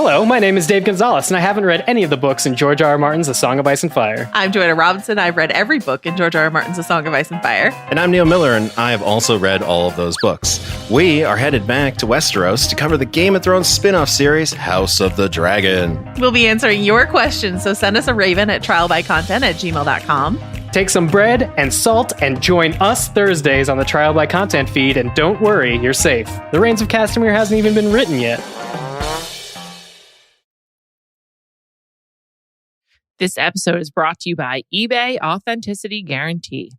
Hello, my name is Dave Gonzalez, and I haven't read any of the books in George R. R. Martin's A Song of Ice and Fire. I'm Joanna Robinson. I've read every book in George R. R. Martin's A Song of Ice and Fire. And I'm Neil Miller, and I have also read all of those books. We are headed back to Westeros to cover the Game of Thrones spin-off series, House of the Dragon. We'll be answering your questions, so send us a raven at trialbycontent@gmail.com. Take some bread and salt and join us Thursdays on the Trial by Content feed, and don't worry, you're safe. The Reigns of Castamere hasn't even been written yet. This episode is brought to you by eBay Authenticity Guarantee.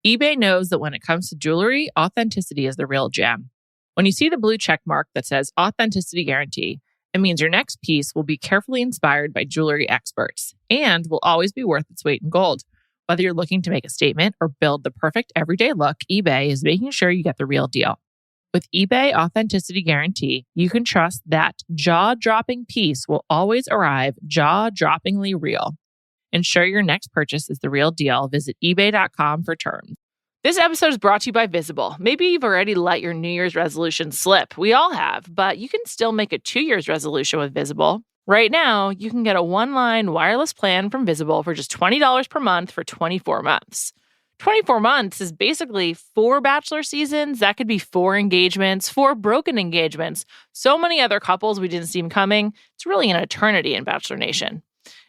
eBay knows that when it comes to jewelry, authenticity is the real gem. When you see the blue check mark that says Authenticity Guarantee, it means your next piece will be carefully inspired by jewelry experts and will always be worth its weight in gold. Whether you're looking to make a statement or build the perfect everyday look, eBay is making sure you get the real deal. With eBay Authenticity Guarantee, you can trust that jaw-dropping piece will always arrive jaw-droppingly real. Ensure your next purchase is the real deal. Visit ebay.com for terms. This episode is brought to you by Visible. Maybe you've already let your New Year's resolution slip. We all have, but you can still make a 2 year's resolution with Visible. Right now, you can get a one-line wireless plan from Visible for just $20 per month for 24 months. 24 months is basically 4 bachelor seasons. That could be 4 engagements, 4 broken engagements. So many other couples we didn't see coming. It's really an eternity in Bachelor Nation.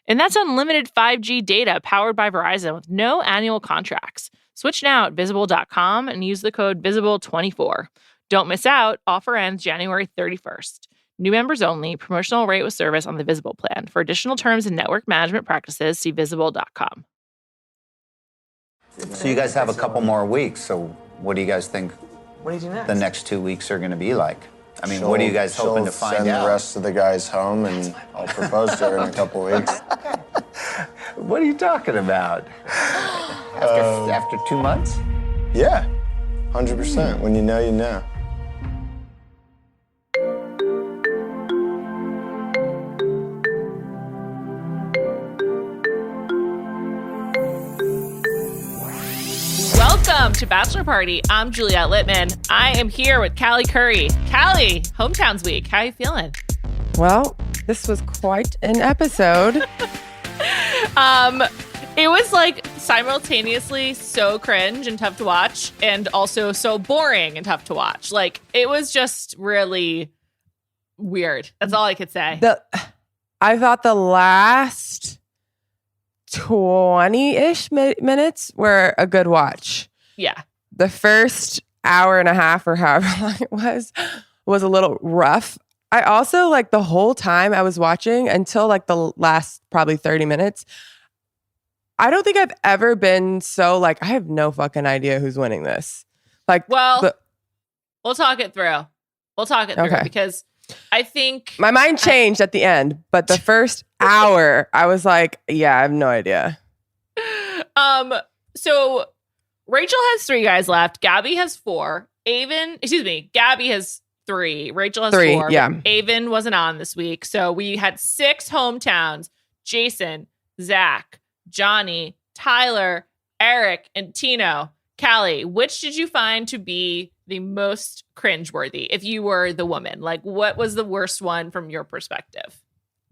And that's unlimited 5G data powered by Verizon with no annual contracts. Switch now at Visible.com and use the code VISIBLE24. Don't miss out. Offer ends January 31st. New members only. Promotional rate with service on the Visible plan. For additional terms and network management practices, see Visible.com. So you guys have a couple more weeks. So what do you guys think What do you do next? the next 2 weeks are going to be like? I mean, what are you guys hoping to find send out? the rest of the guys home, and I'll propose to her in a couple weeks. What are you talking about? After 2 months? Yeah, 100%. When you know, you know. Welcome to Bachelor Party. I'm Juliet Litman. I am here with Callie Curry. Callie, Hometowns Week. How are you feeling? Well, this was quite an episode. It was like simultaneously so cringe and tough to watch, and also so boring and tough to watch. Like, it was just really weird. That's all I could say. I thought the last 20-ish minutes were a good watch. Yeah. The first hour and a half or however long it was a little rough. I also, like, the whole time I was watching until like the last probably 30 minutes, I don't think I've ever been so like, I have no fucking idea who's winning this. Like, well, we'll talk it through. Okay. Because I think my mind changed at the end, but the first hour I was like, yeah, I have no idea. So Rachel has 3 guys left. Gabby has 4. Gabby has 3. Rachel has 3, 4. yeah. Avon wasn't on this week. So we had 6 hometowns: Jason, Zach, Johnny, Tyler, Eric, and Tino. Callie, which did you find to be the most cringeworthy if you were the woman? Like, what was the worst one from your perspective?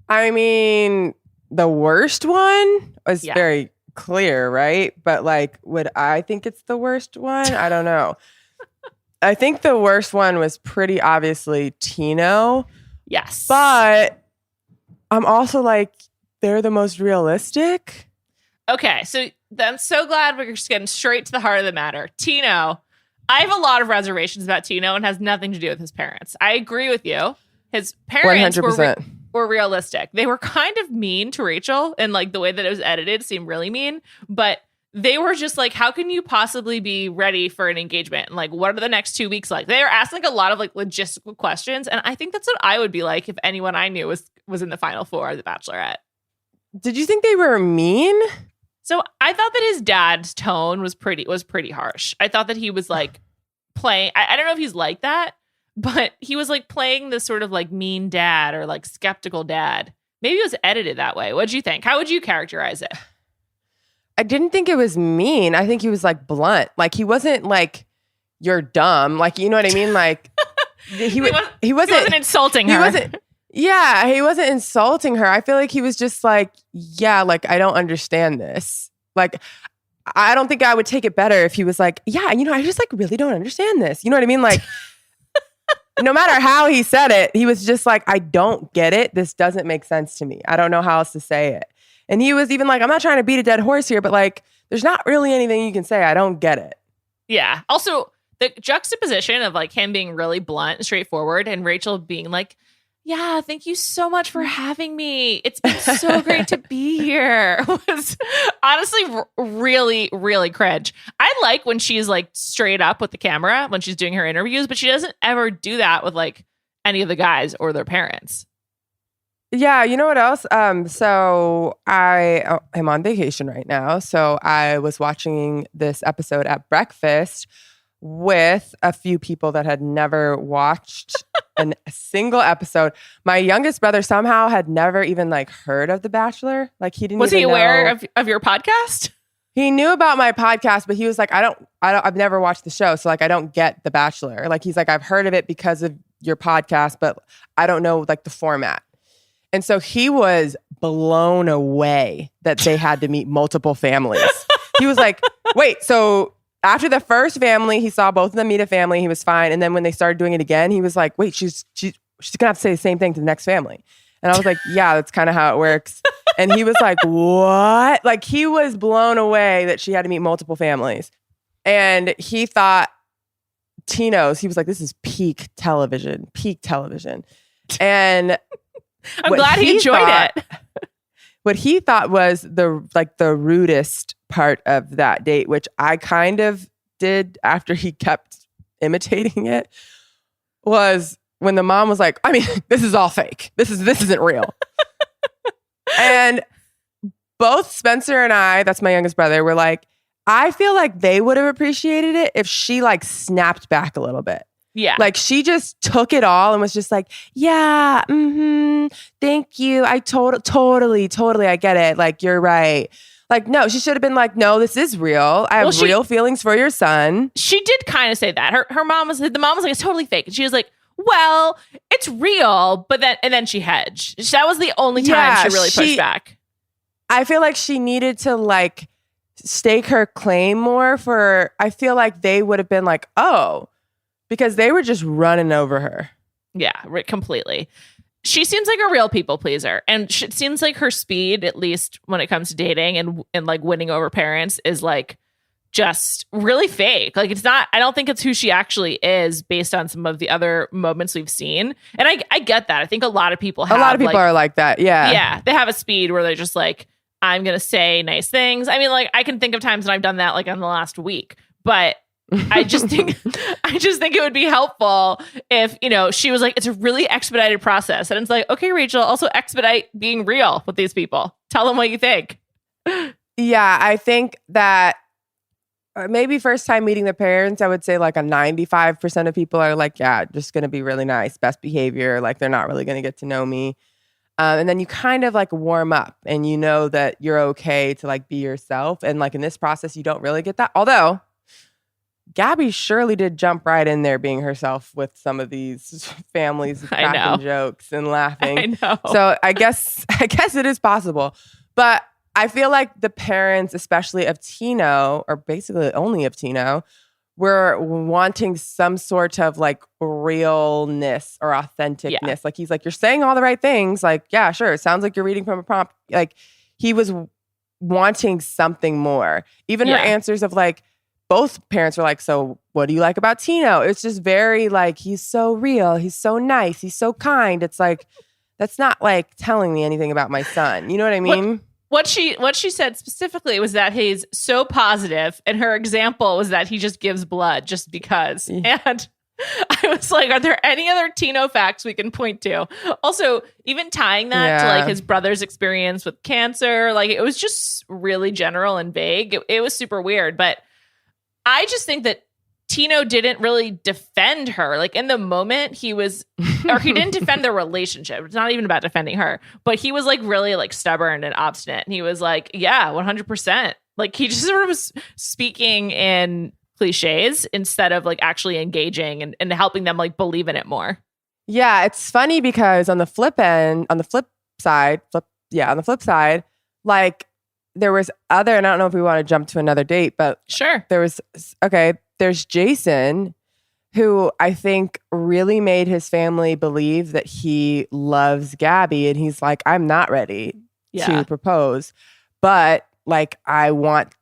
I mean, the worst one was very clear, right? But like, would I think it's the worst one? I don't know. I think the worst one was pretty obviously Tino. Yes. But I'm also like, they're the most realistic. Okay, so I'm so glad we're just getting straight to the heart of the matter. Tino, I have a lot of reservations about Tino, and has nothing to do with his parents. I agree with you. His parents 100%. were realistic. They were kind of mean to Rachel, and like the way that it was edited seemed really mean, but they were just like, how can you possibly be ready for an engagement? And like, what are the next 2 weeks like? They were asking like a lot of like logistical questions, and I think that's what I would be like if anyone I knew was in the final 4 of The Bachelorette. Did you think they were mean? So I thought that his dad's tone was pretty harsh. I thought that he was like playing, I don't know if he's like that, but he was like playing this sort of like mean dad or like skeptical dad. Maybe it was edited that way. What'd you think? How would you characterize it? I didn't think it was mean. I think he was like blunt. Like he wasn't like, you're dumb. Like, you know what I mean? Like he wasn't insulting her. Yeah, he wasn't insulting her. I feel like he was just like, yeah, like, I don't understand this. Like, I don't think I would take it better if he was like, yeah, I just like really don't understand this. You know what I mean? Like, no matter how he said it, he was just like, I don't get it. This doesn't make sense to me. I don't know how else to say it. And he was even like, I'm not trying to beat a dead horse here, but like, there's not really anything you can say. I don't get it. Yeah. Also, the juxtaposition of like him being really blunt and straightforward and Rachel being like, yeah, thank you so much for having me. It's been so great to be here. Was honestly really, really cringe. I like when she's like straight up with the camera when she's doing her interviews, but she doesn't ever do that with like any of the guys or their parents. Yeah, you know what else? So I am on vacation right now. So I was watching this episode at breakfast with a few people that had never watched a single episode. My youngest brother somehow had never even like heard of The Bachelor. Like he didn't. Was even he aware know. of your podcast? He knew about my podcast, but he was like, I've never watched the show. So like, I don't get The Bachelor. Like he's like, I've heard of it because of your podcast, but I don't know like the format. And so he was blown away that they had to meet multiple families. He was like, wait, so after the first family, he saw both of them meet a family. He was fine. And then when they started doing it again, he was like, wait, she's going to have to say the same thing to the next family. And I was like, yeah, that's kind of how it works. And he was like, what? Like he was blown away that she had to meet multiple families. And he thought Tino's, he was like, this is peak television. And I'm glad he enjoyed it. What he thought was the rudest part of that date, which I kind of did after he kept imitating it, was when the mom was like, I mean, this is all fake. This isn't real. And both Spencer and I, that's my youngest brother, were like, I feel like they would have appreciated it if she like snapped back a little bit. Yeah. Like she just took it all and was just like, yeah, thank you. I totally, I get it. Like, you're right. Like, no, she should have been like, no, this is real. I have real feelings for your son. She did kind of say that. The mom was like, it's totally fake. And she was like, well, it's real. But then she hedged. That was the only time she really pushed back. I feel like she needed to like stake her claim more I feel like they would have been like, oh, because they were just running over her. Yeah, completely. She seems like a real people pleaser. And it seems like her speed, at least when it comes to dating and like winning over parents, is like just really fake. Like it's not, I don't think it's who she actually is based on some of the other moments we've seen. And I get that. I think a lot of people are like that. Yeah. Yeah. They have a speed where they're just like, I'm going to say nice things. I mean, like I can think of times when I've done that like in the last week, but I just think it would be helpful if, she was like, it's a really expedited process. And it's like, okay, Rachel, also expedite being real with these people. Tell them what you think. Yeah, I think that maybe first time meeting the parents, I would say like a 95% of people are like, yeah, just going to be really nice, best behavior. Like they're not really going to get to know me. And then you kind of like warm up and you know that you're okay to like be yourself. And like in this process, you don't really get that. Although Gabby surely did jump right in there being herself with some of these families cracking jokes and laughing. I know. So I guess it is possible. But I feel like the parents, especially of Tino, or basically only of Tino, were wanting some sort of like realness or authenticness. Yeah. Like he's like, you're saying all the right things. Like, yeah, sure. It sounds like you're reading from a prompt. Like he was wanting something more. Even her answers of like, both parents were like, so what do you like about Tino? It's just very like, he's so real. He's so nice. He's so kind. It's like, that's not like telling me anything about my son. You know what I mean? What she said specifically was that he's so positive, and her example was that he just gives blood just because. Yeah. And I was like, are there any other Tino facts we can point to? Also, even tying that to like his brother's experience with cancer, like it was just really general and vague. It was super weird, but I just think that Tino didn't really defend her. Like in the moment he didn't defend their relationship. It's not even about defending her, but he was like really like stubborn and obstinate. And he was like, yeah, 100%. Like he just sort of was speaking in cliches instead of like actually engaging and helping them like believe in it more. Yeah, it's funny because on the flip side, like there was other, and I don't know if we want to jump to another date, but Sure. there's Jason, who I think really made his family believe that he loves Gabby. And he's like, I'm not ready to propose, but like, I want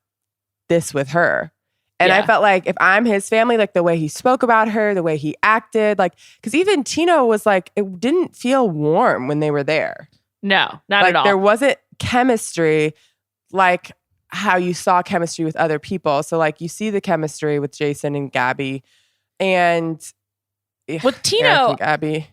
this with her. And I felt like if I'm his family, like the way he spoke about her, the way he acted, like, because even Tino was like, it didn't feel warm when they were there. No, not like, at all. There wasn't chemistry like how you saw chemistry with other people. So like you see the chemistry with Jason and Gabby, and with Tino, Gabby.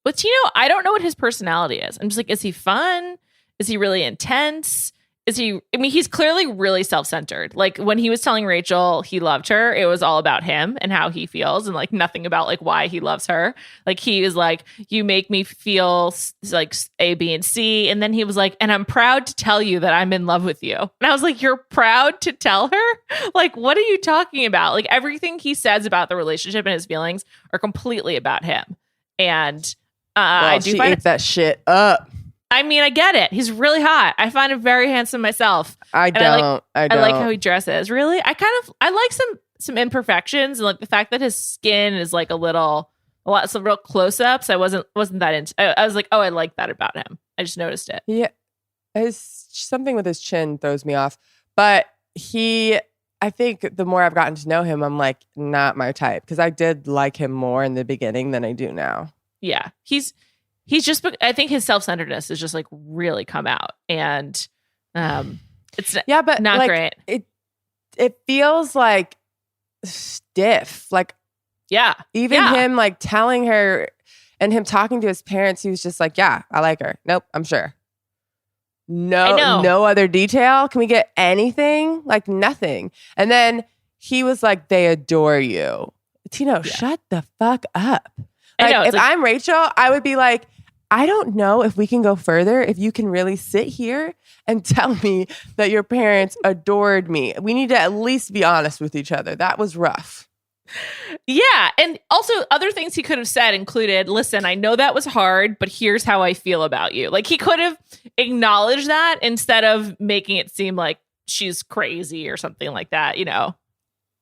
With Tino, I don't know what his personality is. I'm just like, is he fun? Is he really intense? He's clearly really self-centered. Like when he was telling Rachel he loved her, it was all about him and how he feels and like nothing about like why he loves her. Like he was like, you make me feel like A, B, and C. And then he was like, and I'm proud to tell you that I'm in love with you. And I was like, you're proud to tell her? Like, what are you talking about? Like everything he says about the relationship and his feelings are completely about him. And I do find ate that shit up. I mean, I get it. He's really hot. I find him very handsome myself. I don't. I like how he dresses. Really, I like some imperfections and like the fact that his skin is like some real close ups. I wasn't that into. I was like, oh, I like that about him. I just noticed it. Yeah, something with his chin throws me off. But I think the more I've gotten to know him, I'm like, not my type, because I did like him more in the beginning than I do now. Yeah, he's just, I think his self-centeredness has just like really come out, and it's but not like, great. It feels like stiff. Like, even him like telling her and him talking to his parents, he was just like, yeah, I like her. Nope, I'm sure. No other detail. Can we get anything? Like nothing. And then he was like, they adore you. Tino, shut the fuck up. Like, if I'm Rachel, I would be like, I don't know if we can go further, if you can really sit here and tell me that your parents adored me. We need to at least be honest with each other. That was rough. Yeah. And also other things he could have said included, listen, I know that was hard, but here's how I feel about you. Like he could have acknowledged that instead of making it seem like she's crazy or something like that, you know?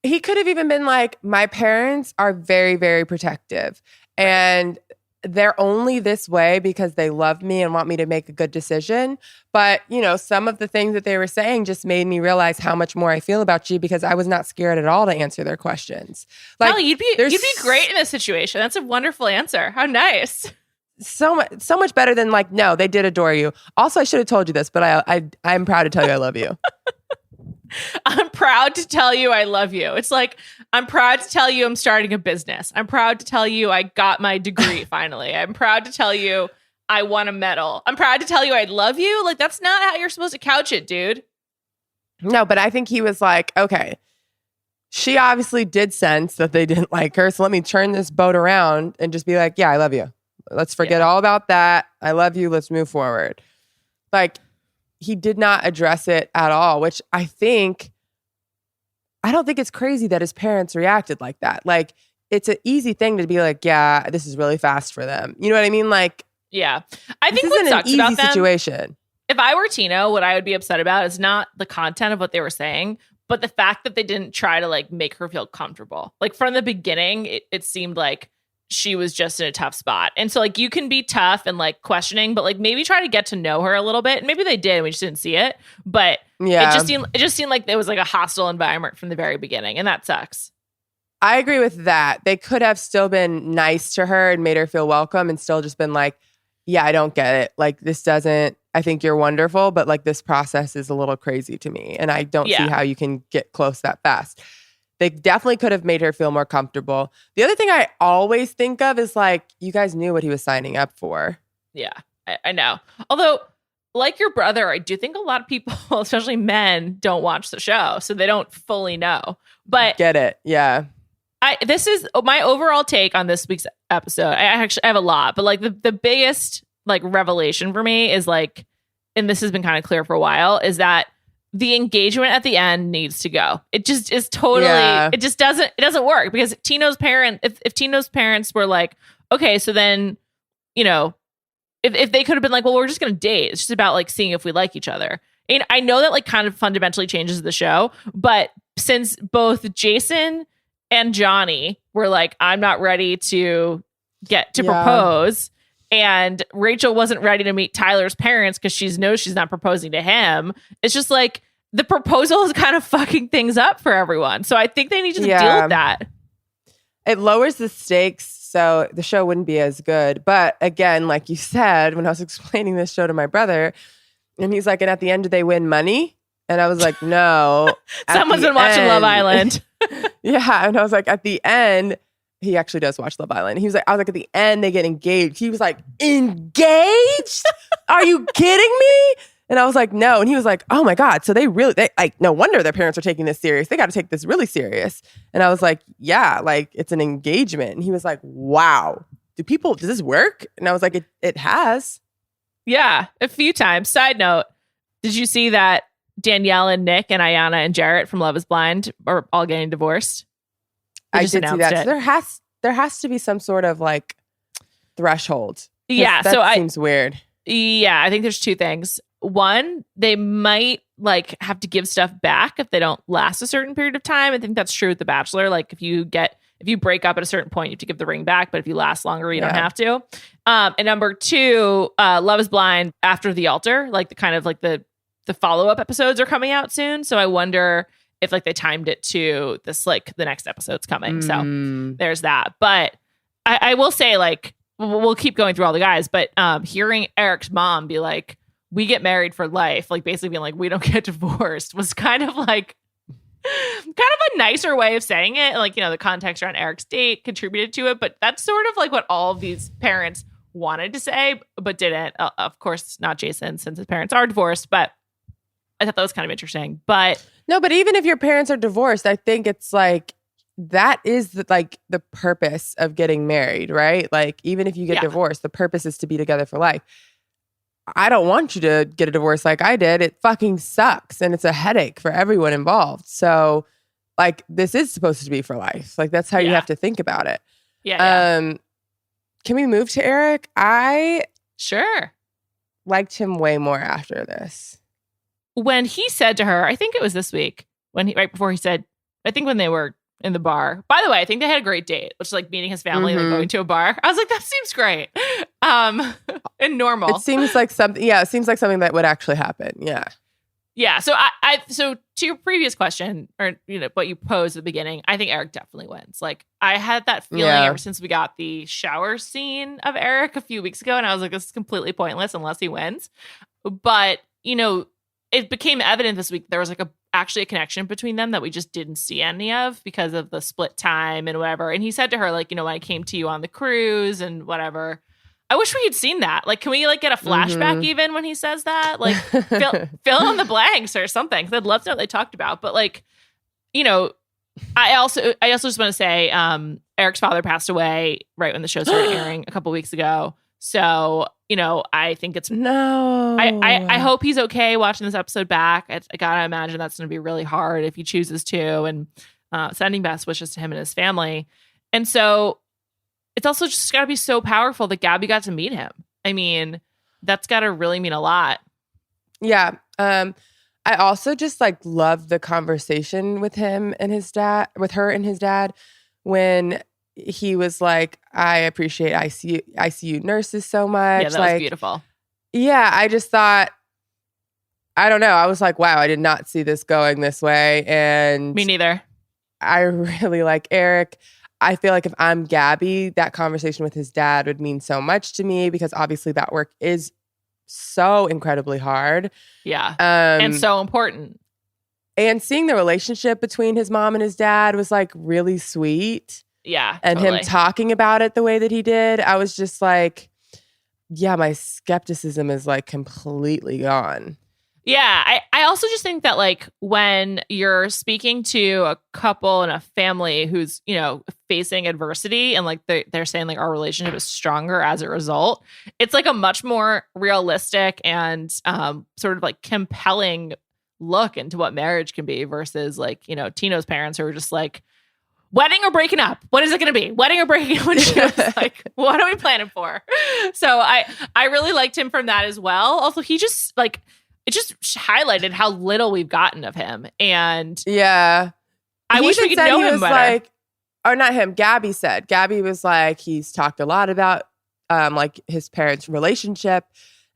He could have even been like, my parents are very, very protective. And they're only this way because they love me and want me to make a good decision. But, you know, some of the things that they were saying just made me realize how much more I feel about you, because I was not scared at all to answer their questions. Like, Callie, you'd be great in this situation. That's a wonderful answer. How nice. So much better than like, no, they did adore you. Also, I should have told you this, but I'm proud to tell you I love you. I'm proud to tell you I love you. It's like, I'm proud to tell you I'm starting a business. I'm proud to tell you I got my degree finally. I'm proud to tell you I won a medal. I'm proud to tell you I love you. Like, that's not how you're supposed to couch it, dude. No, but I think he was like, okay, she obviously did sense that they didn't like her. So let me turn this boat around and just be like, yeah, I love you. Let's forget all about that. I love you. Let's move forward. Like, he did not address it at all, which I don't think it's crazy that his parents reacted like that. Like, it's an easy thing to be like, yeah, this is really fast for them. You know what I mean? Like, yeah, I think this what isn't sucks an about easy them, situation. If I were Tino, what I would be upset about is not the content of what they were saying, but the fact that they didn't try to like make her feel comfortable. Like from the beginning, it seemed like she was just in a tough spot. And so like you can be tough and like questioning, but like maybe try to get to know her a little bit. And maybe they did, we just didn't see it. But it just seemed like it was like a hostile environment from the very beginning. And that sucks. I agree with that. They could have still been nice to her and made her feel welcome and still just been like, yeah, I don't get it. Like I think you're wonderful, but like this process is a little crazy to me. And I don't see how you can get close that fast. They definitely could have made her feel more comfortable. The other thing I always think of is like, you guys knew what he was signing up for. Yeah, I know. Although, like your brother, I do think a lot of people, especially men, don't watch the show. So they don't fully know. But get it. Yeah. This is my overall take on this week's episode. I have a lot, but like the biggest like revelation for me is like, and this has been kind of clear for a while, is that the engagement at the end needs to go. It just is totally, it doesn't work because Tino's if Tino's parents were like, okay, so then, you know, if they could have been like, well, we're just going to date. It's just about like seeing if we like each other. And I know that like kind of fundamentally changes the show, but since both Jason and Johnny were like, I'm not ready to get to propose, and Rachel wasn't ready to meet Tyler's parents because she knows she's not proposing to him, it's just like the proposal is kind of fucking things up for everyone. So I think they need to deal with that. It lowers the stakes, so the show wouldn't be as good. But again, like you said, when I was explaining this show to my brother, and he's like, and at the end, do they win money? And I was like, no. Someone's been watching Love Island. Yeah. And I was like, at the end, he actually does watch Love Island. He was like, I was like, at the end, they get engaged. He was like, engaged? Are you kidding me? And I was like, no. And he was like, oh my God. So they like, no wonder their parents are taking this serious. They got to take this really serious. And I was like, yeah, like it's an engagement. And he was like, wow, does this work? And I was like, it has. Yeah, a few times. Side note, did you see that Danielle and Nick and Ayanna and Jarrett from Love is Blind are all getting divorced? I did see that. So there has to be some sort of like threshold. Yeah, that seems weird. Yeah, I think there's two things. One, they might like have to give stuff back if they don't last a certain period of time. I think that's true with The Bachelor. Like if you break up at a certain point, you have to give the ring back. But if you last longer, you don't have to. And number two, Love is Blind After the Altar, like the kind of like the follow-up episodes are coming out soon. So I wonder if like they timed it to this, like the next episode's coming. So there's that. But I will say, like, we'll keep going through all the guys, but hearing Eric's mom be like, we get married for life, like basically being like, we don't get divorced, was kind of like a nicer way of saying it. Like, you know, the context around Eric's date contributed to it, but that's sort of like what all of these parents wanted to say, but didn't. Of course, not Jason, since his parents are divorced, but I thought that was kind of interesting. But no, but even if your parents are divorced, I think it's like, that is the purpose of getting married, right? Like, even if you get divorced, the purpose is to be together for life. I don't want you to get a divorce like I did. It fucking sucks. And it's a headache for everyone involved. So, like, this is supposed to be for life. Like, that's how you have to think about it. Yeah. Can we move to Eric? I liked him way more after this. When he said to her, I think it was this week, right before he said, I think when they were in the bar. By the way, I think they had a great date, which is like meeting his family, like going to a bar. I was like, that seems great. And normal. It seems like something, it seems like something that would actually happen. Yeah. Yeah. So so to your previous question, or, you know, what you posed at the beginning, I think Eric definitely wins. Like, I had that feeling ever since we got the shower scene of Eric a few weeks ago. And I was like, this is completely pointless unless he wins. But, you know, it became evident this week there was like actually a connection between them that we just didn't see any of because of the split time and whatever. And he said to her, like, you know, when I came to you on the cruise and whatever, I wish we had seen that. Like, can we like get a flashback even when he says that? Like, fill in the blanks or something. Because I'd love to know what they talked about. But like, you know, I also just want to say Eric's father passed away right when the show started airing a couple weeks ago. So, you know, I think it's I hope he's okay watching this episode back. I gotta imagine that's going to be really hard if he chooses to, and sending best wishes to him and his family. And so it's also just got to be so powerful that Gabby got to meet him. I mean, that's got to really mean a lot. Yeah. I also just like love the conversation with him and his dad, with her and his dad, when he was like, I appreciate ICU nurses so much. Yeah, that was beautiful. Yeah, I just thought, I don't know. I was like, wow, I did not see this going this way. And me neither. I really like Eric. I feel like if I'm Gabby, that conversation with his dad would mean so much to me because obviously that work is so incredibly hard. Yeah. And so important. And seeing the relationship between his mom and his dad was like really sweet. Yeah. And totally. him talking about it the way that he did, I was just like, yeah, my skepticism is like completely gone. Yeah. I also just think that like when you're speaking to a couple and a family who's, you know, facing adversity and like they're saying like our relationship is stronger as a result, it's like a much more realistic and sort of like compelling look into what marriage can be versus like, you know, Tino's parents who are just like, wedding or breaking up? What is it going to be? Wedding or breaking up? And she was like, what are we planning for? So I really liked him from that as well. Also, he just like, it just highlighted how little we've gotten of him. And yeah, I wish we could know him better. Like, or not him, Gabby was like, he's talked a lot about like his parents' relationship.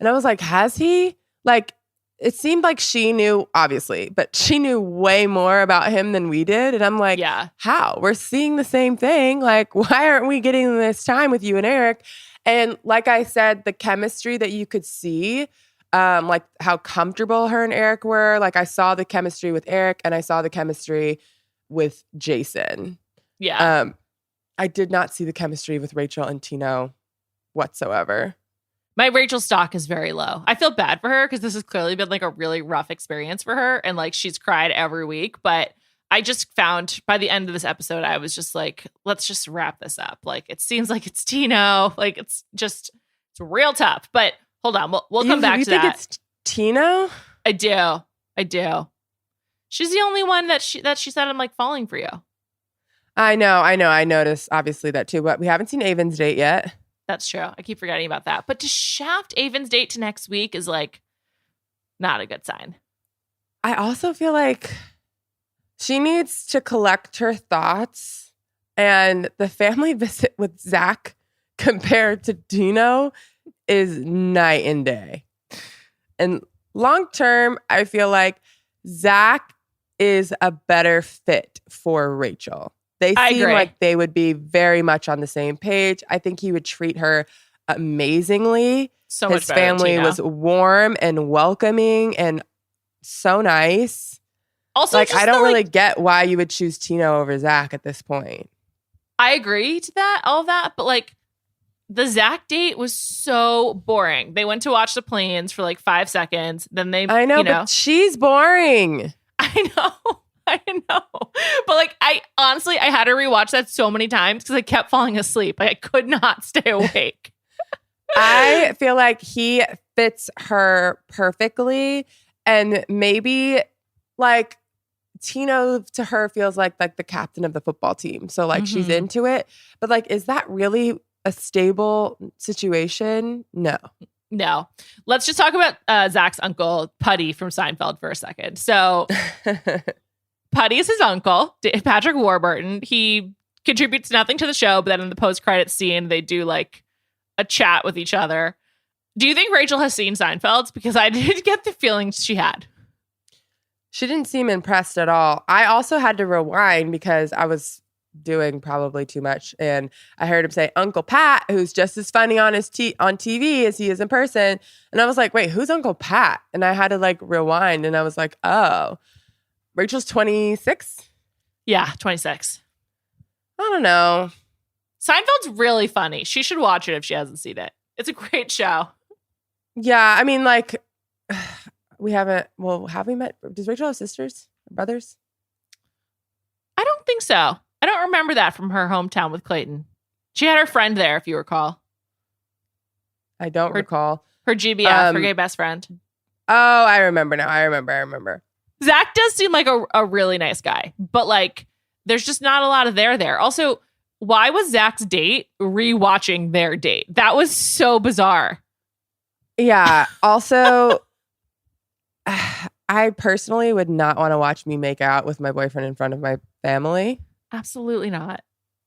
And I was like, has he? Like, it seemed like she knew, obviously, but she knew way more about him than we did. And I'm like, yeah, how? We're seeing the same thing. Like, why aren't we getting this time with you and Eric? And like I said, the chemistry that you could see, like how comfortable her and Eric were. Like, I saw the chemistry with Eric and I saw the chemistry with Jason. Yeah. I did not see the chemistry with Rachel and Tino whatsoever. My Rachel stock is very low. I feel bad for her because this has clearly been like a really rough experience for her. And like she's cried every week. But I just found by the end of this episode, I was just like, let's just wrap this up. Like it seems like it's Tino. Like it's real tough. But hold on. We'll come back to that. You think it's Tino? I do. She's the only one that she said I'm like falling for you. I know. I noticed obviously that too. But we haven't seen Avon's date yet. That's true. I keep forgetting about that. But to shaft Avon's date to next week is like not a good sign. I also feel like she needs to collect her thoughts, and the family visit with Zach compared to Tino is night and day. And long term, I feel like Zach is a better fit for Rachel. They seem like they would be very much on the same page. I think he would treat her amazingly. So much His better family than Tino. was warm and welcoming and so nice. Also, like I don't really get why you would choose Tino over Zach at this point. I agree to that, all of that, but like the Zach date was so boring. They went to watch the planes for like 5 seconds. Then I know, but she's boring. I know. But like, I had to rewatch that so many times because I kept falling asleep. Like I could not stay awake. I feel like he fits her perfectly. And maybe like Tino to her feels like the captain of the football team. So like she's into it. But like, is that really a stable situation? No. Let's just talk about Zach's uncle, Putty from Seinfeld for a second. So Putty is his uncle, Patrick Warburton. He contributes nothing to the show, but then in the post-credits scene, they do like a chat with each other. Do you think Rachel has seen Seinfeld? Because I did get the feeling she had. She didn't seem impressed at all. I also had to rewind because I was doing probably too much. And I heard him say, Uncle Pat, who's just as funny on on TV as he is in person. And I was like, wait, who's Uncle Pat? And I had to like rewind. And I was like, oh, Rachel's 26? Yeah, 26. I don't know. Seinfeld's really funny. She should watch it if she hasn't seen it. It's a great show. Yeah, I mean, like, have we met? Does Rachel have sisters? Brothers? I don't think so. I don't remember that from her hometown with Clayton. She had her friend there, if you recall. I don't recall. Her GBF, her gay best friend. Oh, I remember now. I remember. Zach does seem like a really nice guy, but like, there's just not a lot of there. Also, why was Zach's date rewatching their date? That was so bizarre. Yeah. Also, I personally would not want to watch me make out with my boyfriend in front of my family. Absolutely not.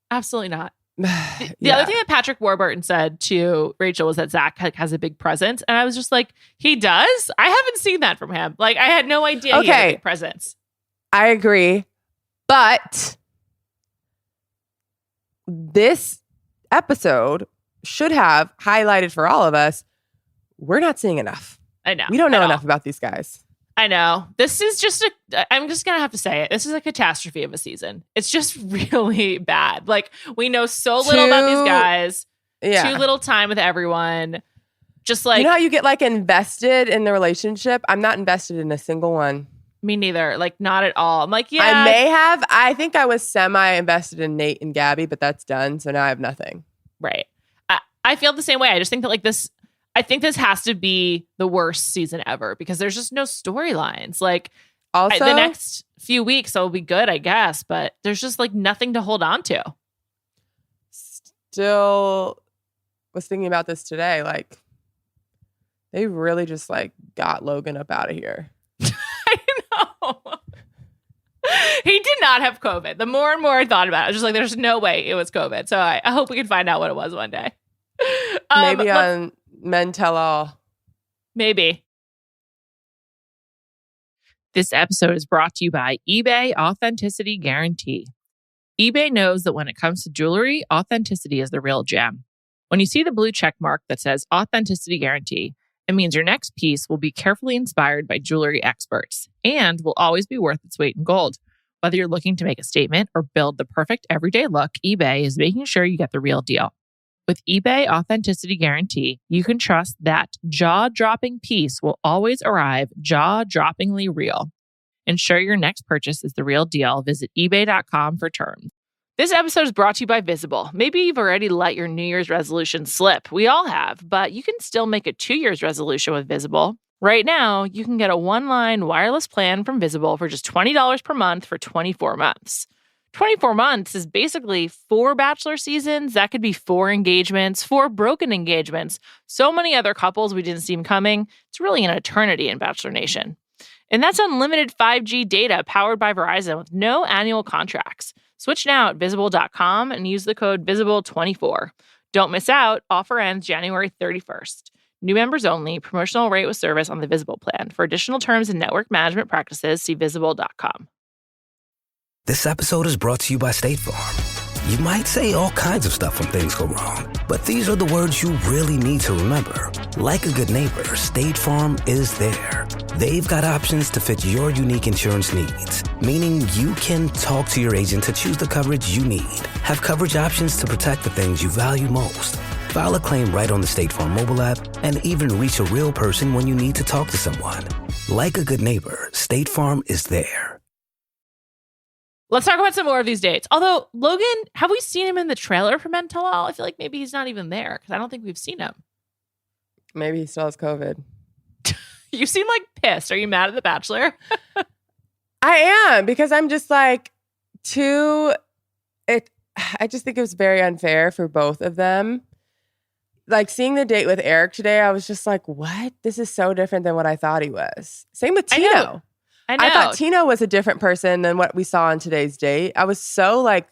The Yeah. other thing that Patrick Warburton said to Rachel was that Zach has a big presence. And I was just like, he does? I haven't seen that from him. Like, I had no idea he had a big presence. I agree. But this episode should have highlighted for all of us, we're not seeing enough. I know. We don't know enough about these guys. I know. This is just I'm just going to have to say it. This is a catastrophe of a season. It's just really bad. Like, we know so little about these guys. Yeah. Too little time with everyone. Just like, you know how you get like invested in the relationship? I'm not invested in a single one. Me neither. Like, not at all. I'm like, yeah. I may have. I think I was semi-invested in Nate and Gabby, but that's done. So now I have nothing. Right. I feel the same way. I just think that like this, I think this has to be the worst season ever because there's just no storylines. Like, Also, the next few weeks will be good, I guess, but there's just like nothing to hold on to. still was thinking about this today. Like, they really just like got Logan up out of here. I know. He did not have COVID. The more and more I thought about it, I was just like, there's no way it was COVID. So I hope we can find out what it was one day. Maybe on Men Tell All. Maybe. This episode is brought to you by eBay Authenticity Guarantee. eBay knows that when it comes to jewelry, authenticity is the real gem. When you see the blue check mark that says Authenticity Guarantee, it means your next piece will be carefully inspired by jewelry experts and will always be worth its weight in gold. Whether you're looking to make a statement or build the perfect everyday look, eBay is making sure you get the real deal. With eBay Authenticity Guarantee, you can trust that jaw-dropping piece will always arrive jaw-droppingly real. Ensure your next purchase is the real deal. Visit ebay.com for terms. This episode is brought to you by Visible. Maybe you've already let your New Year's resolution slip. We all have, but you can still make a 2 year's resolution with Visible. Right now, you can get a one-line wireless plan from Visible for just $20 per month for 24 months. 24 months is basically 4 bachelor seasons. That could be 4 engagements, 4 broken engagements. So many other couples we didn't see coming. It's really an eternity in Bachelor Nation. And that's unlimited 5G data powered by Verizon with no annual contracts. Switch now at Visible.com and use the code VISIBLE24. Don't miss out. Offer ends January 31st. New members only. Promotional rate with service on the Visible plan. For additional terms and network management practices, see Visible.com. This episode is brought to you by State Farm. You might say all kinds of stuff when things go wrong, but these are the words you really need to remember. Like a good neighbor, State Farm is there. They've got options to fit your unique insurance needs, meaning you can talk to your agent to choose the coverage you need. Have coverage options to protect the things you value most. File a claim right on the State Farm mobile app and even reach a real person when you need to talk to someone. Like a good neighbor, State Farm is there. Let's talk about some more of these dates. Although, Logan, have we seen him in the trailer for Men Tell All? I feel like maybe he's not even there because I don't think we've seen him. Maybe he still has COVID. You seem like pissed. Are you mad at The Bachelor? I am, because I'm just like, I just think it was very unfair for both of them. Like, seeing the date with Eric today, I was just like, what? This is so different than what I thought he was. Same with Tino. I know. I thought Tino was a different person than what we saw on today's date. I was so like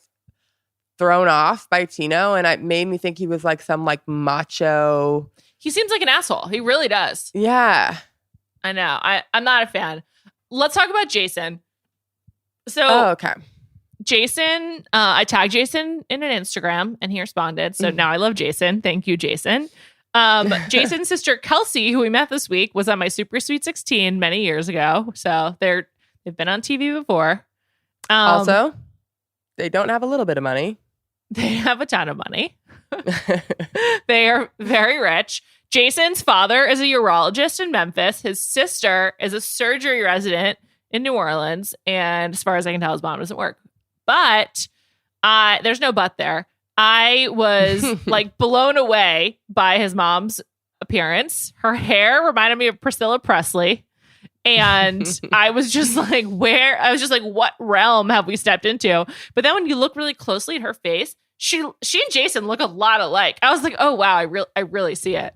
thrown off by Tino, and it made me think he was like some like macho. He seems like an asshole. He really does. Yeah. I know. I'm not a fan. Let's talk about Jason. So, okay. Jason, I tagged Jason in an Instagram and he responded. So now I love Jason. Thank you, Jason. Jason's sister Kelsey, who we met this week, was on my Super Sweet 16 many years ago. So they've been on TV before. Also, they don't have a little bit of money. They have a ton of money. They are very rich. Jason's father is a urologist in Memphis. His sister is a surgery resident in New Orleans. And as far as I can tell, his mom doesn't work. But there's no but there. I was like blown away by his mom's appearance. Her hair reminded me of Priscilla Presley. And I was just like, what realm have we stepped into? But then when you look really closely at her face, she and Jason look a lot alike. I was like, oh, wow, I really see it.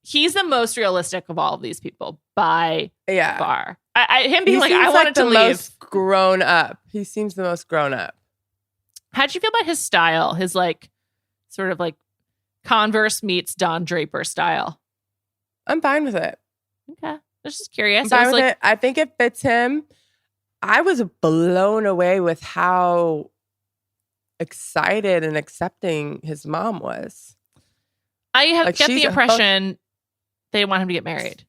He's the most realistic of all of these people by far. Him being like, I wanted to leave. Most grown up. He seems the most grown up. How'd you feel about his style? His like sort of like Converse meets Don Draper style. I'm fine with it. Okay. I was just curious. I'm fine with it. I think it fits him. I was blown away with how excited and accepting his mom was. I get the impression they want him to get married.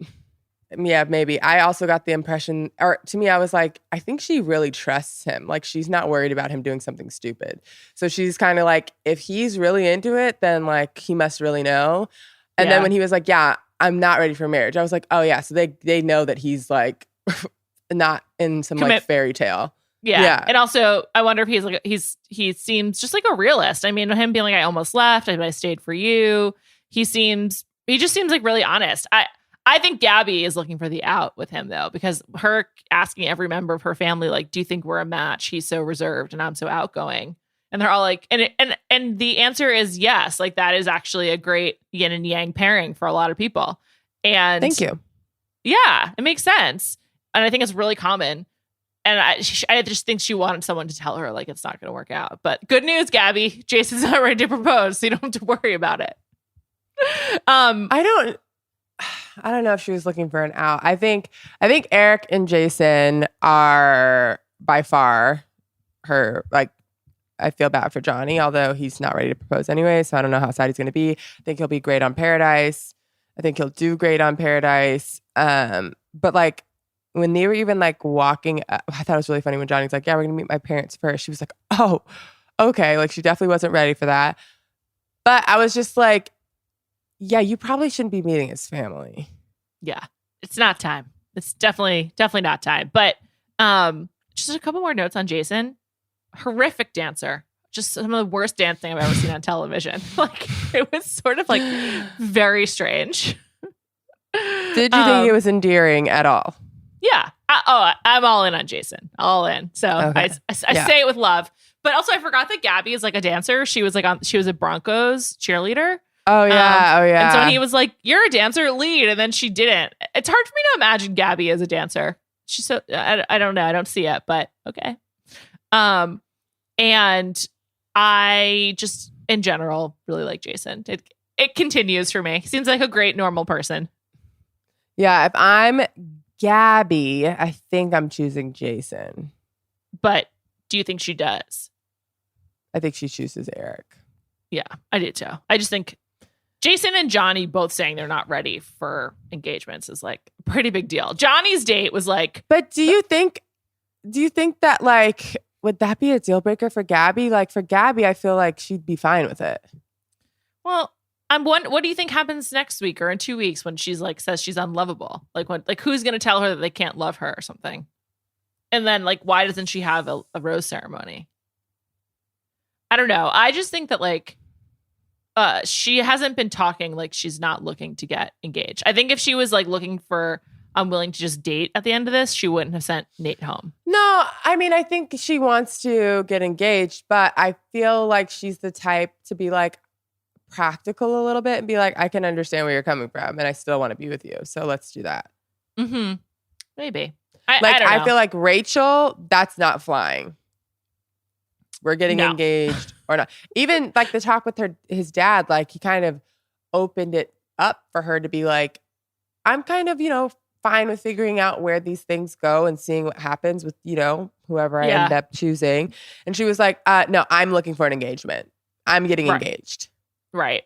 Yeah, maybe. I also got the impression, or to me, I was like, I think she really trusts him. Like, she's not worried about him doing something stupid. So she's kind of like, if he's really into it, then like he must really know. And then when he was like, yeah, I'm not ready for marriage, I was like, oh yeah, so they know that he's like not in some like fairy tale. Yeah. And also, I wonder if he's like, he seems just like a realist. I mean, him being like, I almost left, I stayed for you. He just seems like really honest. I think Gabby is looking for the out with him though, because her asking every member of her family, like, do you think we're a match? He's so reserved and I'm so outgoing. And they're all like, and the answer is yes. Like that is actually a great yin and yang pairing for a lot of people. And Thank you. Yeah, it makes sense. And I think it's really common. And I just think she wanted someone to tell her like, it's not going to work out. But good news, Gabby, Jason's not ready to propose. So you don't have to worry about it. I don't know if she was looking for an out. I think Eric and Jason are by far her, like, I feel bad for Johnny, although he's not ready to propose anyway. So I don't know how sad he's going to be. I think he'll be great on Paradise. I think he'll do great on Paradise. But like when they were even like walking, I thought it was really funny when Johnny's like, yeah, we're going to meet my parents first. She was like, oh, okay. Like she definitely wasn't ready for that. But I was just like, yeah, you probably shouldn't be meeting his family. Yeah, it's not time. It's definitely not time. But just a couple more notes on Jason. Horrific dancer. Just some of the worst dancing I've ever seen on television. Like it was sort of like very strange. Did you think it was endearing at all? Yeah. I'm all in on Jason. All in. So okay. I say it with love. But also I forgot that Gabby is like a dancer. She was a Broncos cheerleader. Oh yeah. And so when he was like, "You're a dancer, lead," and then she didn't. It's hard for me to imagine Gabby as a dancer. She's so I don't know. I don't see it, but okay. And I just in general really like Jason. It continues for me. He seems like a great normal person. Yeah, if I'm Gabby, I think I'm choosing Jason. But do you think she does? I think she chooses Eric. Yeah, I do too. I just think Jason and Johnny both saying they're not ready for engagements is like a pretty big deal. Johnny's date was like, but do you think that like, would that be a deal breaker for Gabby? Like for Gabby, I feel like she'd be fine with it. Well, what do you think happens next week or in 2 weeks when she's like, says she's unlovable? Like who's going to tell her that they can't love her or something? And then like, why doesn't she have a rose ceremony? I don't know. I just think that like, she hasn't been talking like she's not looking to get engaged. I think if she was like looking for I'm willing to just date at the end of this, she wouldn't have sent Nate home. No, I mean, I think she wants to get engaged, but I feel like she's the type to be like practical a little bit and be like, I can understand where you're coming from and I still want to be with you. So let's do that. Mm-hmm. Maybe. I don't know. I feel like Rachel, that's not flying. We're getting engaged or not. Even like the talk with his dad, like he kind of opened it up for her to be like, I'm kind of, fine with figuring out where these things go and seeing what happens with, whoever I end up choosing. And she was like, no, I'm looking for an engagement. I'm getting engaged. Right.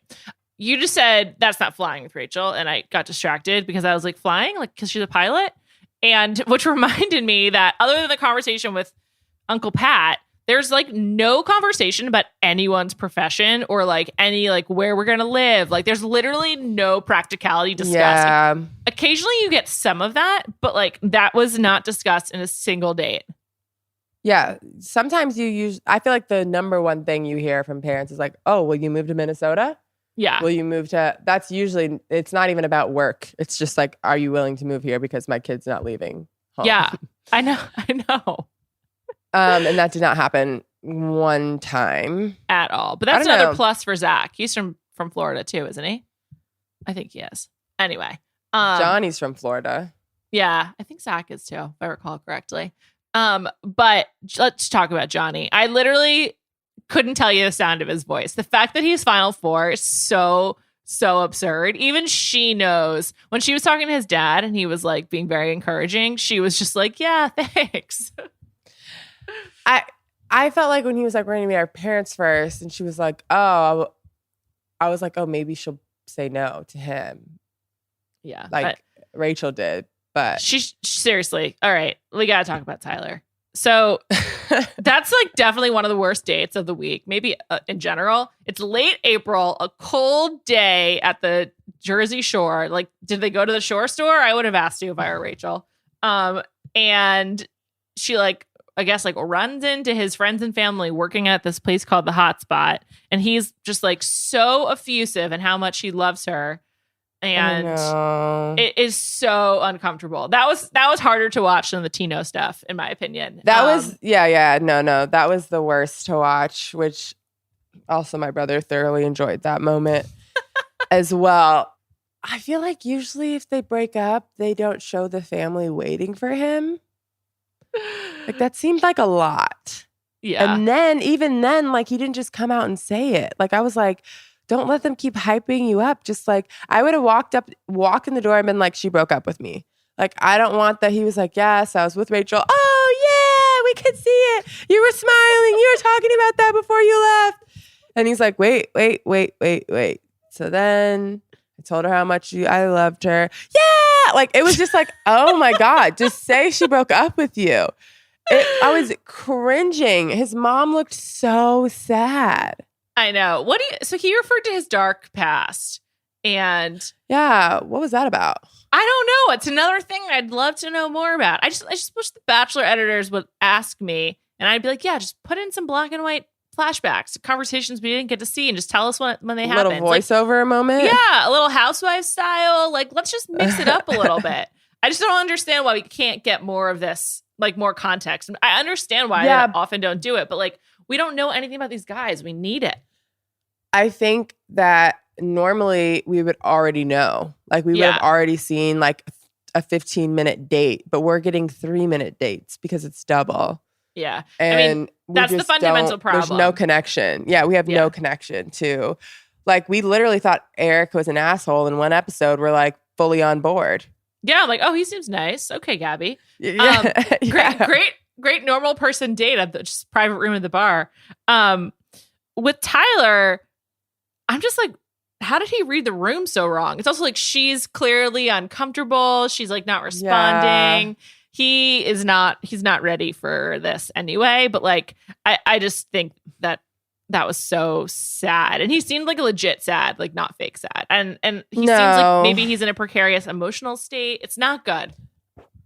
You just said that's not flying with Rachel. And I got distracted because I was like, flying? Like, because she's a pilot? And which reminded me that other than the conversation with Uncle Pat, there's like no conversation about anyone's profession or like any like where we're going to live. Like there's literally no practicality discussed. Yeah. Occasionally you get some of that, but like that was not discussed in a single date. Yeah. Sometimes I feel like the number one thing you hear from parents is like, oh, will you move to Minnesota? Yeah. Will you move to, that's usually, it's not even about work. It's just like, are you willing to move here because my kid's not leaving home? Yeah, I know. And that did not happen one time. At all. But that's another plus for Zach. He's from Florida too, isn't he? I think he is. Anyway. Johnny's from Florida. Yeah, I think Zach is too, if I recall correctly. But let's talk about Johnny. I literally couldn't tell you the sound of his voice. The fact that he's Final Four is so absurd. Even she knows. When she was talking to his dad and he was like being very encouraging, she was just like, yeah, thanks. I felt like when he was like, we're going to meet our parents first, and she was like, oh, I was like, oh, maybe she'll say no to him. Yeah. Like Rachel did, but she seriously. All right. We got to talk about Tyler. So that's like definitely one of the worst dates of the week. Maybe in general. It's late April, a cold day at the Jersey Shore. Like, did they go to the shore store? I would have asked you if I were Rachel. And she like, I guess like runs into his friends and family working at this place called the Hot Spot. And he's just like so effusive in how much he loves her. And know. it is so uncomfortable. That was harder to watch than the Tino stuff, in my opinion. That was no. That was the worst to watch, which also my brother thoroughly enjoyed that moment as well. I feel like usually if they break up, they don't show the family waiting for him. Like that seemed like a lot. Yeah. And then even then, like he didn't just come out and say it. Like I was like, don't let them keep hyping you up. Just like I would have walked in the door and been like, she broke up with me. Like I don't want that. He was like, yes, I was with Rachel. Oh yeah, we could see it. You were smiling. You were talking about that before you left. And he's like, wait. So then I told her how much I loved her. Yeah, like it was just like, oh my God, just say she broke up with you. I was cringing. His mom looked so sad. I know. So he referred to his dark past, and yeah, what was that about? I don't know. It's another thing I'd love to know more about. I just wish the Bachelor editors would ask me, and I'd be like, yeah, just put in some black and white flashbacks, conversations we didn't get to see, and just tell us when they happen. A little voiceover moment? Yeah, a little housewife style. Like, let's just mix it up a little bit. I just don't understand why we can't get more of this, like more context. I understand why they often don't do it, but like, we don't know anything about these guys. We need it. I think that normally we would already know. Like we would have already seen like a 15-minute date, but we're getting 3-minute dates because it's double. Yeah. And I mean, that's the fundamental problem. There's no connection. Yeah, we have no connection to. Like we literally thought Eric was an asshole in one episode. We're like fully on board. Yeah, I'm like, oh, he seems nice. Okay, Gabby. Yeah. Great normal person date at the just private room at the bar. With Tyler, I'm just like, how did he read the room so wrong? It's also like she's clearly uncomfortable. She's like not responding. He's not ready for this anyway. But like, I just think that was so sad. And he seemed like a legit sad, like not fake sad. And he seems like maybe he's in a precarious emotional state. It's not good.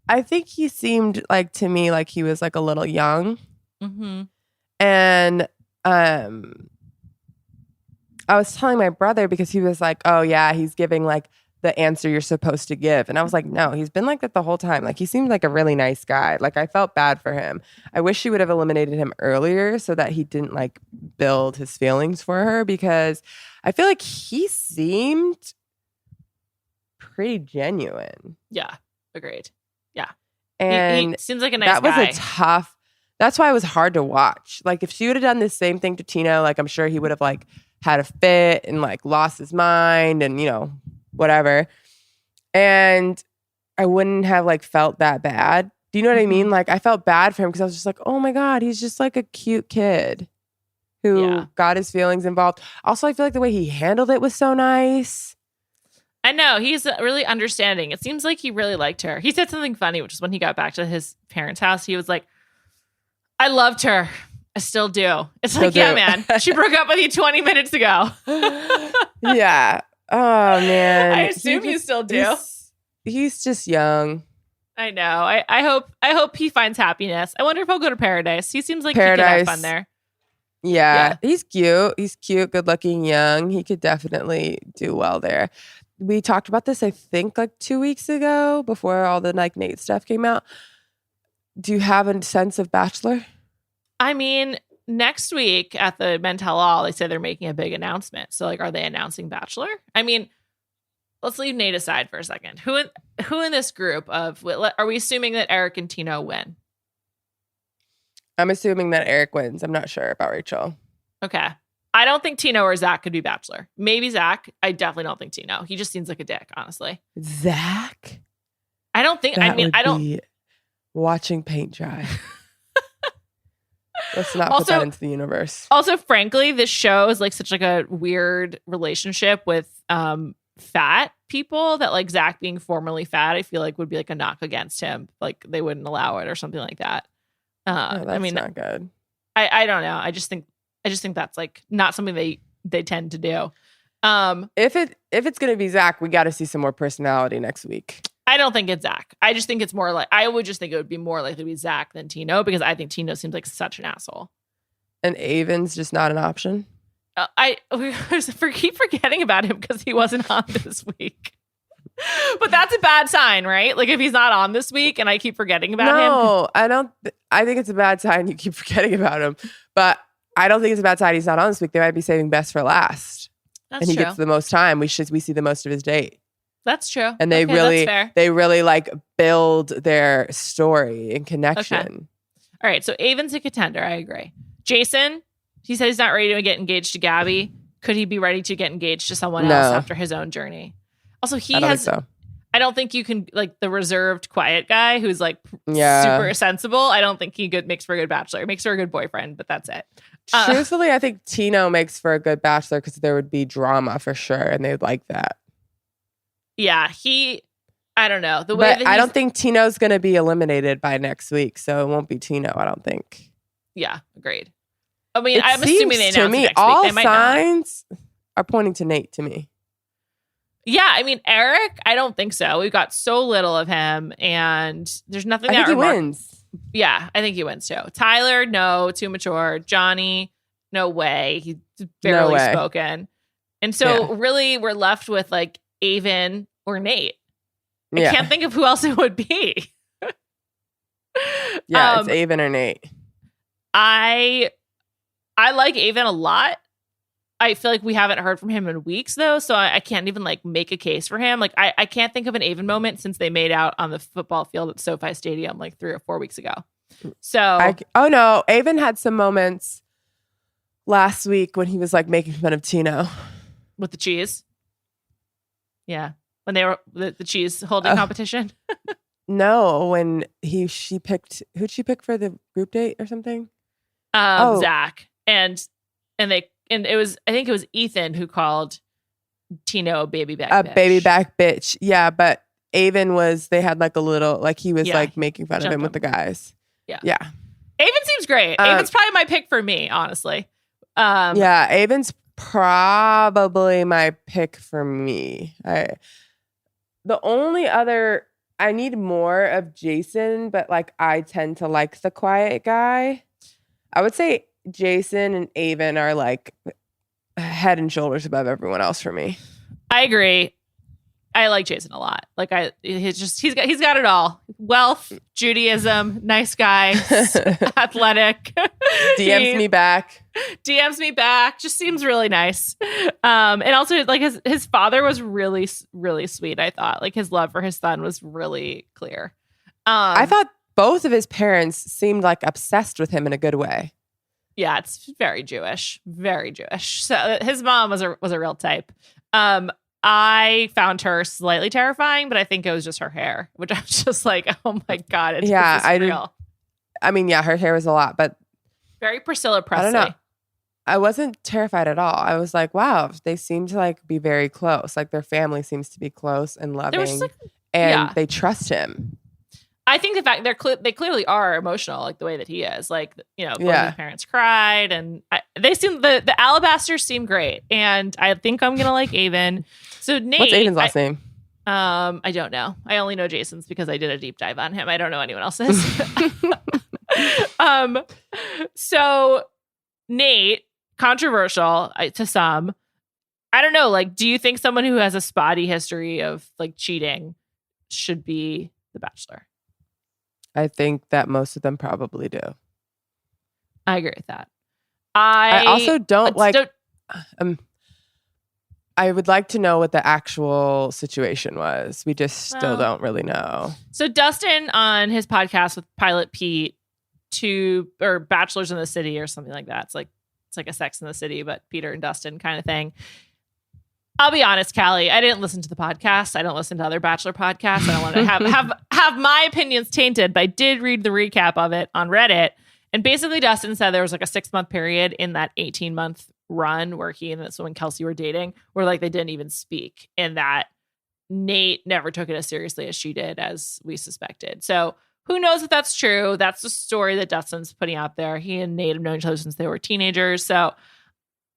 I think he seemed like to me like he was like a little young. Mm-hmm. And I was telling my brother because he was like, oh yeah, he's giving like the answer you're supposed to give. And I was like, no, he's been like that the whole time. Like he seemed like a really nice guy. Like I felt bad for him. I wish she would have eliminated him earlier so that he didn't like build his feelings for her, because I feel like he seemed pretty genuine. Yeah, agreed. Yeah. And he seems like a nice guy. That's why it was hard to watch. Like if she would have done the same thing to Tino, like I'm sure he would have like had a fit and like lost his mind and, you know, whatever. And I wouldn't have like felt that bad. Do you know what I mean? Like I felt bad for him because I was just like, oh my God, he's just like a cute kid who got his feelings involved. Also, I feel like the way he handled it was so nice. I know. He's really understanding. It seems like he really liked her. He said something funny, which is when he got back to his parents' house, he was like, I loved her. I still do. It's like, yeah, man. She broke up with you 20 minutes ago. Yeah. Oh, man. I assume you still do. He's just young. I know. I hope he finds happiness. I wonder if he'll go to Paradise. He seems like he could have fun there. Yeah. He's cute. He's cute, good looking, young. He could definitely do well there. We talked about this, I think, like 2 weeks ago before all the like Nate stuff came out. Do you have a sense of Bachelor? I mean, next week at the Men Tell All, they say they're making a big announcement. So, like, are they announcing Bachelor? I mean, let's leave Nate aside for a second. Who in this group are we assuming that Eric and Tino win? I'm assuming that Eric wins. I'm not sure about Rachel. Okay. I don't think Tino or Zach could be Bachelor. Maybe Zach. I definitely don't think Tino. He just seems like a dick, honestly. Zach? I don't think. Be watching paint dry. Let's not put that into the universe. Also, frankly, this show is like such like a weird relationship with fat people that like Zach being formerly fat, I feel like would be like a knock against him. Like they wouldn't allow it or something like that. That's not good. I don't know. I just think that's like not something they tend to do. If it's gonna be Zach, we got to see some more personality next week. I don't think it's Zach. I just think it's more like I would just think it would be more likely to be Zach than Tino because I think Tino seems like such an asshole. And Avon's just not an option. We keep forgetting about him because he wasn't on this week. But that's a bad sign, right? Like if he's not on this week and I keep forgetting about him. No, I don't. I think it's a bad sign you keep forgetting about him. But I don't think it's a bad sign he's not on this week. They might be saving best for last. That's and he true. gets the most time. We see the most of his date. That's true. And they that's fair. they really like build their story and connection. Okay. All right. So Avon's a contender. I agree. Jason, he said he's not ready to get engaged to Gabby. Could he be ready to get engaged to someone else after his own journey? Also, I don't think so. I don't think you can, like, the reserved, quiet guy who's like super sensible. I don't think he makes for a good bachelor. He makes for a good boyfriend, but that's it. Truthfully, I think Tino makes for a good bachelor because there would be drama for sure, and they'd like that. Yeah, I don't know. But I don't think Tino's going to be eliminated by next week, so it won't be Tino, I don't think. Yeah, agreed. I mean, I'm assuming they announced it next all week. They might signs are pointing to Nate to me. Yeah, I mean, Eric, I don't think so. We've got so little of him, and there's nothing I think he wins. Yeah, I think he wins too. Tyler, no, too mature. Johnny, no way. He's barely spoken. And so really we're left with like Avon or Nate. I can't think of who else it would be. It's Avon or Nate. I like Avon a lot. I feel like we haven't heard from him in weeks, though, so I can't even like make a case for him. Like I can't think of an Avon moment since they made out on the football field at SoFi Stadium like 3 or 4 weeks ago. So no, Avon had some moments last week when he was like making fun of Tino with the cheese. Yeah, when they were the cheese holding competition. No, when who'd she pick for the group date or something? Zach and it was, I think it was Ethan who called Tino a baby back bitch. Baby back bitch. Yeah, but Avon they had like a little, like he was like making fun of him with the guys. Yeah. Avon seems great. Avon's probably my pick for me, honestly. Avon's probably my pick for me. The only other, I need more of Jason, but like I tend to like the quiet guy. I would say Jason and Avon are like head and shoulders above everyone else for me. I agree. I like Jason a lot. Like he's got it all. Wealth, Judaism, nice guy, athletic. DMs me back. Just seems really nice. And also like his father was really, really sweet. I thought like his love for his son was really clear. I thought both of his parents seemed like obsessed with him in a good way. Yeah, it's very Jewish. Very Jewish. So his mom was a real type. I found her slightly terrifying, but I think it was just her hair, which I was just like, oh my God, it's real. I mean, her hair was a lot, but very Priscilla Presley. I don't know. I wasn't terrified at all. I was like, wow, they seem to like be very close. Like their family seems to be close and loving, and they trust him. I think the fact they clearly are emotional, like the way that he is. Like, both his parents cried, and they seem the Alabasters seem great, and I think I'm gonna like Avon. So Nate, what's Avon's last name? I don't know. I only know Jason's because I did a deep dive on him. I don't know anyone else's. So Nate, controversial to some. I don't know. Like, do you think someone who has a spotty history of like cheating should be the Bachelor? I think that most of them probably do. I agree with that. I also don't like. I would like to know what the actual situation was. We just still don't really know. So Dustin on his podcast with Pilot Pete, or Bachelors in the City or something like that. It's like a Sex in the City, but Peter and Dustin kind of thing. I'll be honest, Callie, I didn't listen to the podcast. I don't listen to other Bachelor podcasts. I don't want to have my opinions tainted, but I did read the recap of it on Reddit. And basically Dustin said there was like a 6-month period in that 18-month run where he and this woman Kelsey were dating where like they didn't even speak, and that Nate never took it as seriously as she did, as we suspected. So who knows if that's true? That's the story that Dustin's putting out there. He and Nate have known each other since they were teenagers. So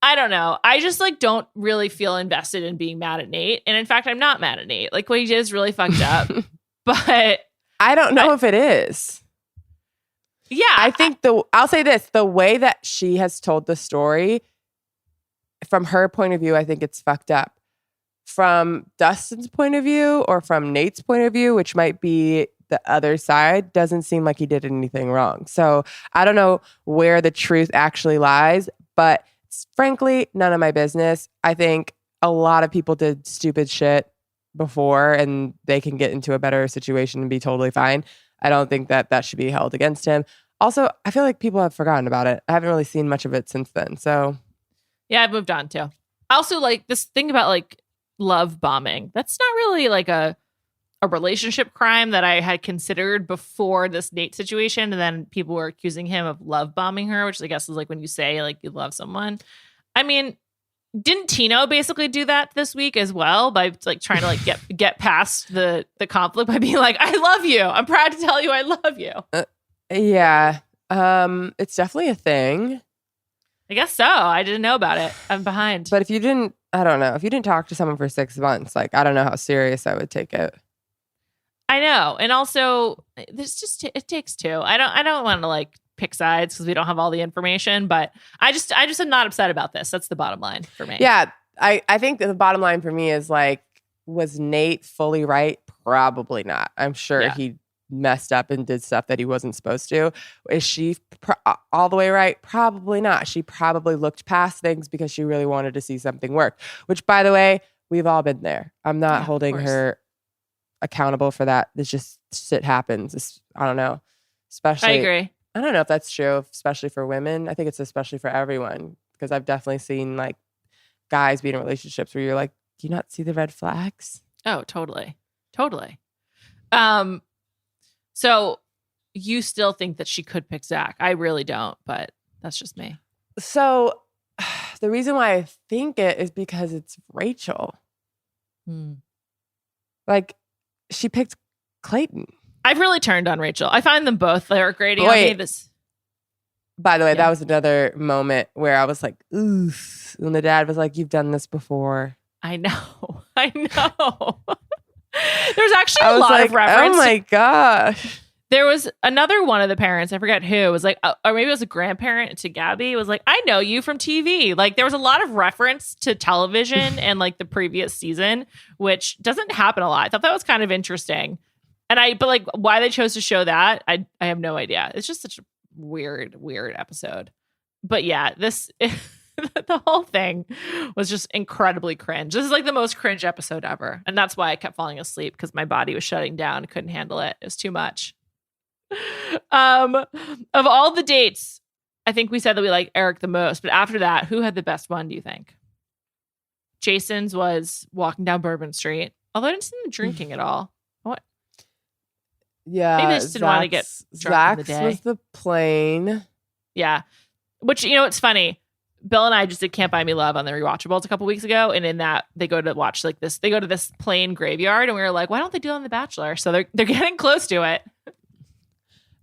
I don't know. I just like don't really feel invested in being mad at Nate. And in fact, I'm not mad at Nate. Like what he did is really fucked up. But I don't know if it is. Yeah. I think I'll say this, the way that she has told the story, from her point of view, I think it's fucked up. from Dustin's point of view or from Nate's point of view, which might be the other side, doesn't seem like he did anything wrong. So I don't know where the truth actually lies, but frankly, none of my business. I think a lot of people did stupid shit before and they can get into a better situation and be totally fine. I don't think that should be held against him. Also, I feel like people have forgotten about it. I haven't really seen much of it since then. So Yeah, I've moved on too. Also, like this thing about like love bombing, that's not really like a relationship crime that I had considered before this Nate situation. And then people were accusing him of love bombing her, which I guess is like when you say like you love someone. I mean, didn't Tino basically do that this week as well by like trying to like get past the conflict by being like, I love you. I'm proud to tell you I love you. Yeah. It's definitely a thing. I guess so. I didn't know about it. I'm behind. But if you didn't talk to someone for 6 months, like, I don't know how serious I would take it. I know. And also there's just, it takes two. I don't want to like pick sides because we don't have all the information, but I just am not upset about this. That's the bottom line for me. Yeah. I think that the bottom line for me is like, was Nate fully right? Probably not. I'm sure he messed up and did stuff that he wasn't supposed to. Is she all the way right? Probably not. She probably looked past things because she really wanted to see something work, which, by the way, we've all been there. I'm not holding her accountable for that. It's just shit happens. I don't know. Especially, I agree. I don't know if that's true, especially for women. I think it's especially for everyone because I've definitely seen like guys be in relationships where you're like, do you not see the red flags? Oh, totally. Totally. So you still think that she could pick Zach? I really don't, but that's just me. So the reason why I think it is because it's Rachel. Like, she picked Clayton. I've really turned on Rachel. I find them both. They're grading on me. By the way, that was another moment where I was like, oof. When the dad was like, you've done this before. I know. There's actually a lot of reference. Oh my gosh. There was another one of the parents, I forget who, was like, or maybe it was a grandparent to Gabby, was like, I know you from TV. Like, there was a lot of reference to television and like the previous season, which doesn't happen a lot. I thought that was kind of interesting. But like why they chose to show that, I have no idea. It's just such a weird episode. But yeah, the whole thing was just incredibly cringe. This is like the most cringe episode ever. And that's why I kept falling asleep, because my body was shutting down. Couldn't handle it. It was too much. Of all the dates, I think we said that we like Eric the most. But after that, who had the best one, do you think? Jason's was walking down Bourbon Street. Although I didn't see them drinking at all. What? Yeah. Maybe they just didn't want to get drunk in the day. Was the plane. Yeah. Which, you know, it's funny. Bill and I just did Can't Buy Me Love on the Rewatchables a couple weeks ago. And in that, they go to watch like this. They go to this plane graveyard. And we were like, why don't they do it on The Bachelor? So they're getting close to it.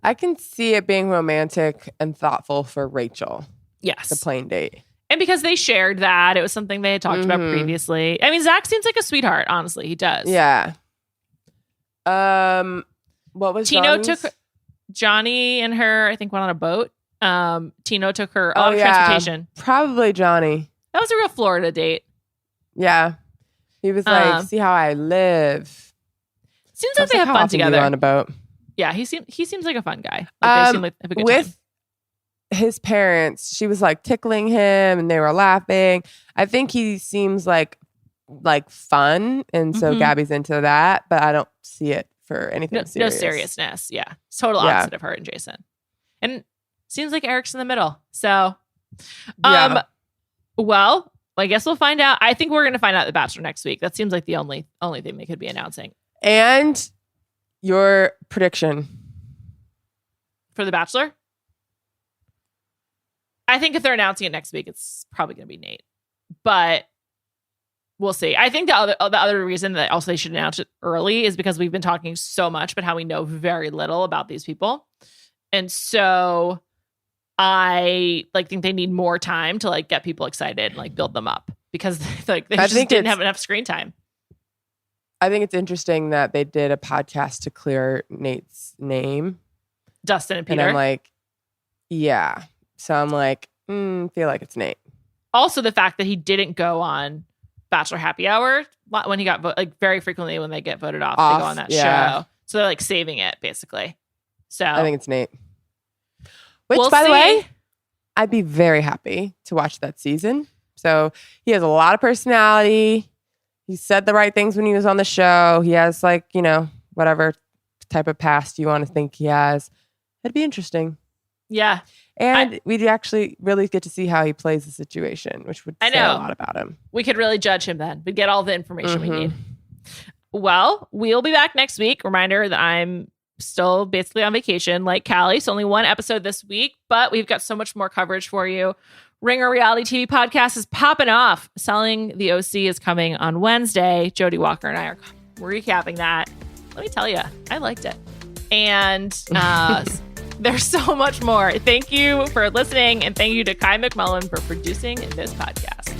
I can see it being romantic and thoughtful for Rachel. Yes. The plane date. And because they shared that, it was something they had talked about previously. I mean, Zach seems like a sweetheart, honestly. He does. Yeah. What was Tino Johnny's? took Johnny and her, I think, went on a boat. Tino took her on transportation. Probably Johnny. That was a real Florida date. Yeah. He was like, see how I live. Seems like they have fun together. On a boat. Yeah, he seems like a fun guy. Like they seem like they have a good with time. His parents, she was like tickling him and they were laughing. I think he seems like fun. And so Gabby's into that, but I don't see it for anything serious. No seriousness. Yeah. It's total opposite of her and Jason. And seems like Eric's in the middle. So, well, I guess we'll find out. I think we're going to find out The Bachelor next week. That seems like the only thing they could be announcing. And your prediction for The Bachelor? I think if they're announcing it next week, it's probably going to be Nate. But we'll see. I think the other reason that also they should announce it early is because we've been talking so much about how we know very little about these people. And so I think they need more time to like get people excited and like build them up, because like they just didn't have enough screen time. I think it's interesting that they did a podcast to clear Nate's name. Dustin and Peter. And I'm like, yeah. So I'm like, feel like it's Nate. Also, the fact that he didn't go on Bachelor Happy Hour when he got very frequently when they get voted off, they go on that show. So they're like saving it basically. So I think it's Nate. Which, we'll by the see. way, I'd be very happy to watch that season. So he has a lot of personality. He said the right things when he was on the show. He has like, you know, whatever type of past you want to think he has. It'd be interesting. Yeah. And we'd actually really get to see how he plays the situation, which would say a lot about him. We could really judge him then. We'd get all the information we need. Well, we'll be back next week. Reminder that I'm still basically on vacation like Callie. So only one episode this week, but we've got so much more coverage for you. Ringer Reality TV Podcast is popping off. Selling the OC is coming on Wednesday. Jodie Walker and I are recapping that. Let me tell you, I liked it. And there's so much more. Thank you for listening, and thank you to Kai McMullen for producing this podcast.